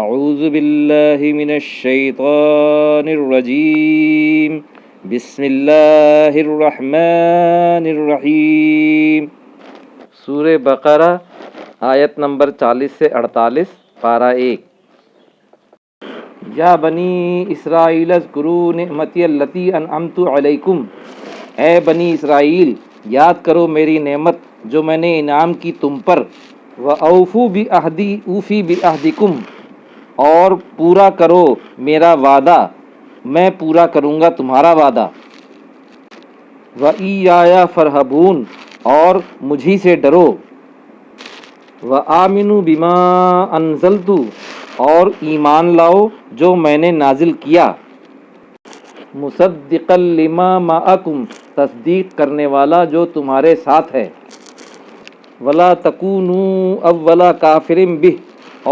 اعوذ باللہ من الشیطان الرجیم بسم اللہ الرحمن الرحیم۔ سورہ بقرہ آیت نمبر 40 سے 48، پارہ 1۔ یا بنی اسرائیل اذکروا نعمتی التی انعمت علیکم، اے بنی اسرائیل یاد کرو میری نعمت جو میں نے انعام کی تم پر، وَأَوْفُوا بِعَہْدِی أُوفِ بِعَہْدِکُم، اور پورا کرو میرا وعدہ میں پورا کروں گا تمہارا وعدہ، وَإِيَّایَ فَارْہَبُونِ، اور مجھی سے ڈرو، وَآمِنُوا بِمَا أَنزَلْتُ، اور ایمان لاؤ جو میں نے نازل کیا، مُصَدِّقًا لِمَا مَعَکُم، تصدیق کرنے والا جو تمہارے ساتھ ہے، وَلَا تَکُونُوا أَوَّلَ کَافِرٍ بِہ،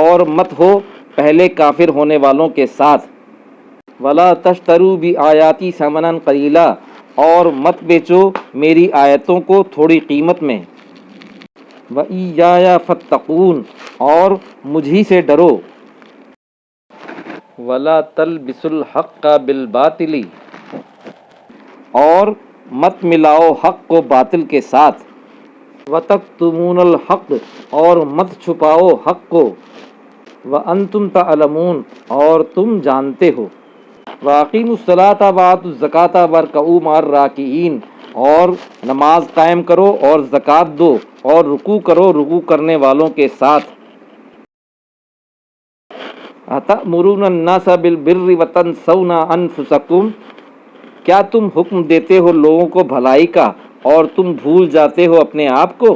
اور مت ہو پہلے کافر ہونے والوں کے ساتھ، وَلَا تَشْتَرُوا بِآیَاتِی ثَمَنًا قَلِیلًا، اور مت بیچو میری آیتوں کو تھوڑی قیمت میں، وَإِيَّایَ فَاتَّقُونِ، اور مجھی سے ڈرو، وَلَا تَلْبِسُوا الْحَقَّ بِالْبَاطِلِ، اور مت ملاؤ حق کو باطل کے ساتھ، وَتَکْتُمُونَ الْحَقَّ، اور مت چھپاؤ حق کو، وَأَنْتُمْ تَعْلَمُونَ، اور تم جانتے ہو، وَأَقِیمُوا الصَّلَاةَ وَآتُوا الزَّکَاةَ وَارْکَعُوا مَعَ الرَّاکِعِینَ، اور نماز قائم کرو اور زکوٰۃ دو اور رکوع کرو رکوع کرنے والوں کے ساتھ، أَتَأْمُرُونَ النَّاسَ بِالْبِرِّ وَتَنْسَوْنَ أَنفُسَکُم، کیا تم حکم دیتے ہو لوگوں کو بھلائی کا اور تم بھول جاتے ہو اپنے آپ کو،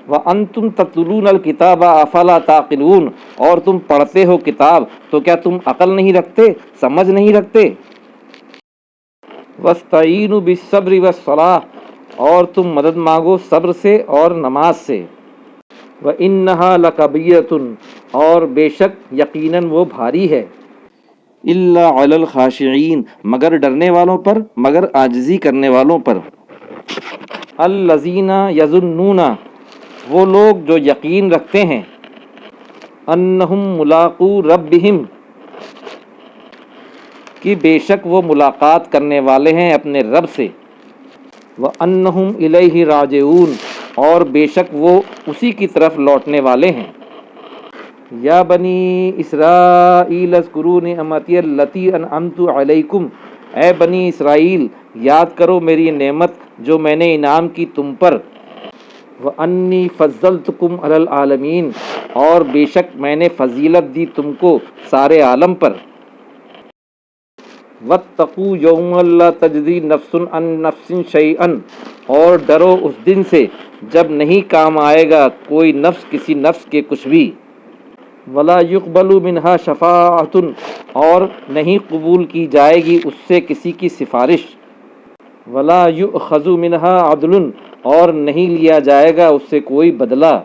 وَأَنْتُمْ تَتْلُونَ الْکِتَابَ أَفَلَا تَعْقِلُونَ، اور تم پڑھتے ہو کتاب تو کیا تم عقل نہیں رکھتے، سمجھ نہیں رکھتے، وَاسْتَعِینُوا بِالصَّبْرِ وَالصَّلَاةِ، اور تم مدد مانگو صبر سے اور نماز سے، وَإِنَّهَا لَکَبِیرَةٌ، اور بے شک یقیناً وہ بھاری ہے، إِلَّا عَلَى الْخَاشِعِینَ، مگر ڈرنے والوں پر، مگر عاجزی کرنے والوں پر، الَّذِینَ یَظُنُّونَ، وہ لوگ جو یقین رکھتے ہیں، أَنَّهُم مُّلَاقُو رَبِّهِمْ، کہ بے شک وہ ملاقات کرنے والے ہیں اپنے رب سے، وَأَنَّهُمْ إِلَیْهِ رَاجِعُونَ، اور بے شک وہ اسی کی طرف لوٹنے والے ہیں، یا بنی اسرائیل اذکروا نعمتی التی انعمت علیکم، اے بنی اسرائیل یاد کرو میری نعمت جو میں نے انعام کی تم پر، وَأَنِّی فَضَّلْتُکُمْ عَلَى الْعَالَمِینَ، اور بے شک میں نے فضیلت دی تم کو سارے عالم پر، وَاتَّقُوا یَوْمًا لَا تَجْزِی نَفْسٌ عَن نَفْسٍ شَیْئًا، اور ڈرو اس دن سے جب نہیں کام آئے گا کوئی نفس کسی نفس کے کچھ بھی، وَلَا يُقْبَلُ مِنْہَا شَفَاعَةٌ، اور نہیں قبول کی جائے گی اس سے کسی کی سفارش، وَلَا يُؤْخَذُ مِنْہَا عَدْلٌ، اور نہیں لیا جائے گا اس سے کوئی بدلہ،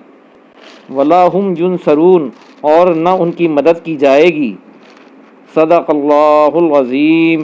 وَلَا هُمْ يُنصَرُونَ، اور نہ ان کی مدد کی جائے گی، صدق اللہ العظیم۔